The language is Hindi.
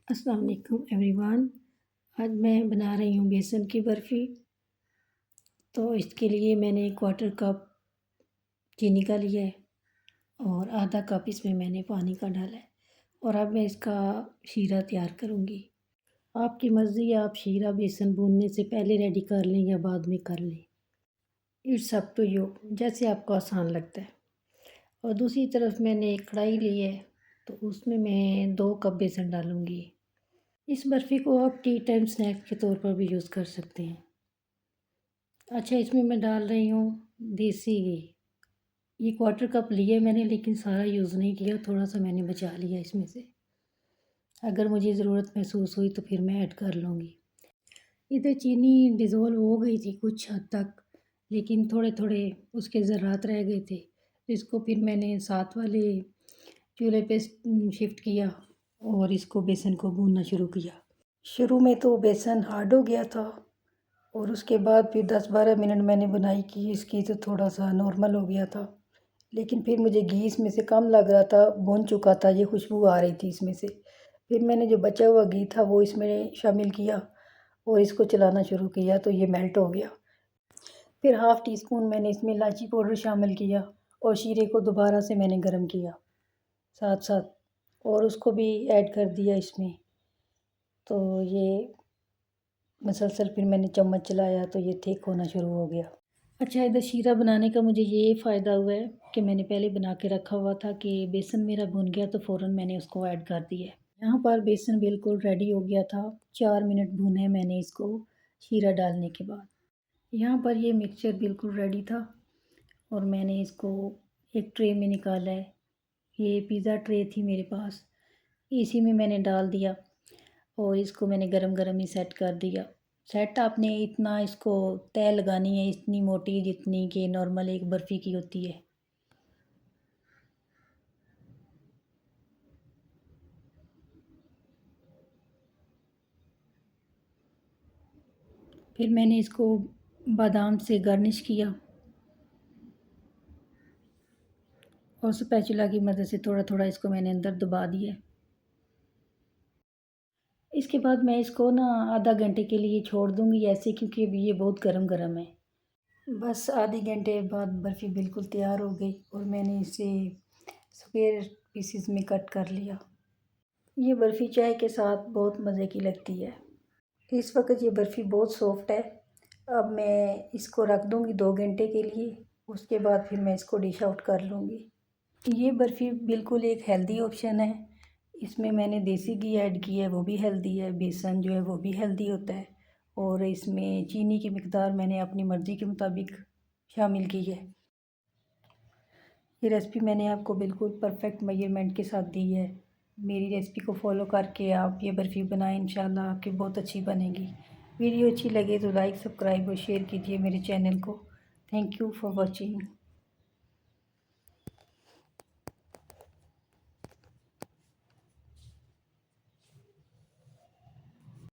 अस्सलाम वालेकुम एवरीवन। आज मैं बना रही हूँ बेसन की बर्फ़ी। तो इसके लिए मैंने 1/4 कप चीनी का लिया है और आधा कप इसमें मैंने पानी का डाला है। और अब मैं इसका शीरा तैयार करूँगी। आपकी मर्ज़ी है, आप शीरा बेसन भूनने से पहले रेडी कर लें या बाद में कर लें। इट्स अप टू यू, जैसे आपको आसान लगता है। और दूसरी तरफ मैंने एक कढ़ाई ली है, तो उसमें मैं 2 कप बेसन डालूँगी। इस बर्फ़ी को आप टी टाइम स्नैक्स के तौर पर भी यूज़ कर सकते हैं। अच्छा, इसमें मैं डाल रही हूँ देसी घी। ये 1/4 कप लिया मैंने, लेकिन सारा यूज़ नहीं किया, थोड़ा-सा मैंने बचा लिया इसमें से। अगर मुझे ज़रूरत महसूस हुई तो फिर मैं ऐड कर लूँगी। इधर चीनी डिज़ोल्व हो गई थी कुछ हद तक, लेकिन थोड़े-थोड़े उसके ज़र्रात रह गए थे। इसको फिर मैंने साथ वाले चूल्हे पे शिफ्ट किया और इसको बेसन को भूनना शुरू किया। शुरू में तो बेसन हार्ड हो गया था और उसके बाद फिर 10-12 मिनट मैंने बनाई की इसकी, तो थोड़ा-सा नॉर्मल हो गया था। लेकिन फिर मुझे घी इसमें से कम लग रहा था, भुन चुका था, ये खुशबू आ रही थी इसमें से। फिर मैंने जो बचा हुआ घी था वो इसमें शामिल किया और इसको चलाना शुरू किया, तो ये मेल्ट हो गया। फिर हाफ़ टी स्पून मैंने इसमें इलायची पाउडर शामिल किया और शीरे को दोबारा से मैंने गर्म किया साथ-साथ, और उसको भी ऐड कर दिया इसमें। तो ये मुसलसल फिर मैंने चम्मच चलाया तो ये थिक होना शुरू हो गया। अच्छा, इधर शीरा बनाने का मुझे ये फ़ायदा हुआ है कि मैंने पहले बना के रखा हुआ था कि बेसन मेरा भुन गया तो फ़ौरन मैंने उसको ऐड कर दिया। यहाँ पर बेसन बिल्कुल रेडी हो गया था। 4 मिनट भुने मैंने इसको शीरा डालने के बाद। यहाँ पर ये मिक्सचर बिल्कुल रेडी था और मैंने इसको एक ट्रे में निकाला है। ये पिज़्ज़ा ट्रे थी मेरे पास, इसी में मैंने डाल दिया और इसको मैंने गरम-गरम ही सेट कर दिया। सेट आपने इतना इसको तह लगानी है, इतनी मोटी जितनी कि नॉर्मल एक बर्फ़ी की होती है। फिर मैंने इसको बादाम से गार्निश किया और स्पैचुला की मदद से थोड़ा-थोड़ा इसको मैंने अंदर दबा दिया। इसके बाद मैं इसको ना आधा घंटे के लिए छोड़ दूँगी ऐसे, क्योंकि अभी ये बहुत गरम-गरम है। बस आधे घंटे बाद बर्फ़ी बिल्कुल तैयार हो गई और मैंने इसे स्क्वायर पीसेस में कट कर लिया। ये बर्फ़ी चाय के साथ बहुत मज़े की लगती है। इस वक्त ये बर्फ़ी बहुत सॉफ्ट है। अब मैं इसको रख दूँगी 2 घंटे के लिए, उसके बाद फिर मैं इसको डिश आउट कर लूँगी। ये बर्फ़ी बिल्कुल एक हेल्दी ऑप्शन है। इसमें मैंने देसी घी ऐड किया है, वो भी हेल्दी है, बेसन जो है वो भी हेल्दी होता है, और इसमें चीनी की मिक़दार मैंने अपनी मर्ज़ी के मुताबिक शामिल की है। ये रेसिपी मैंने आपको बिल्कुल परफ़ेक्ट मेजरमेंट के साथ दी है। मेरी रेसिपी को फ़ॉलो करके आप ये बर्फ़ी बनाएँ, इंशाल्लाह आपकी बहुत अच्छी बनेगी। वीडियो अच्छी लगे तो लाइक, सब्सक्राइब और शेयर कीजिए मेरे चैनल को। Thank you for watching.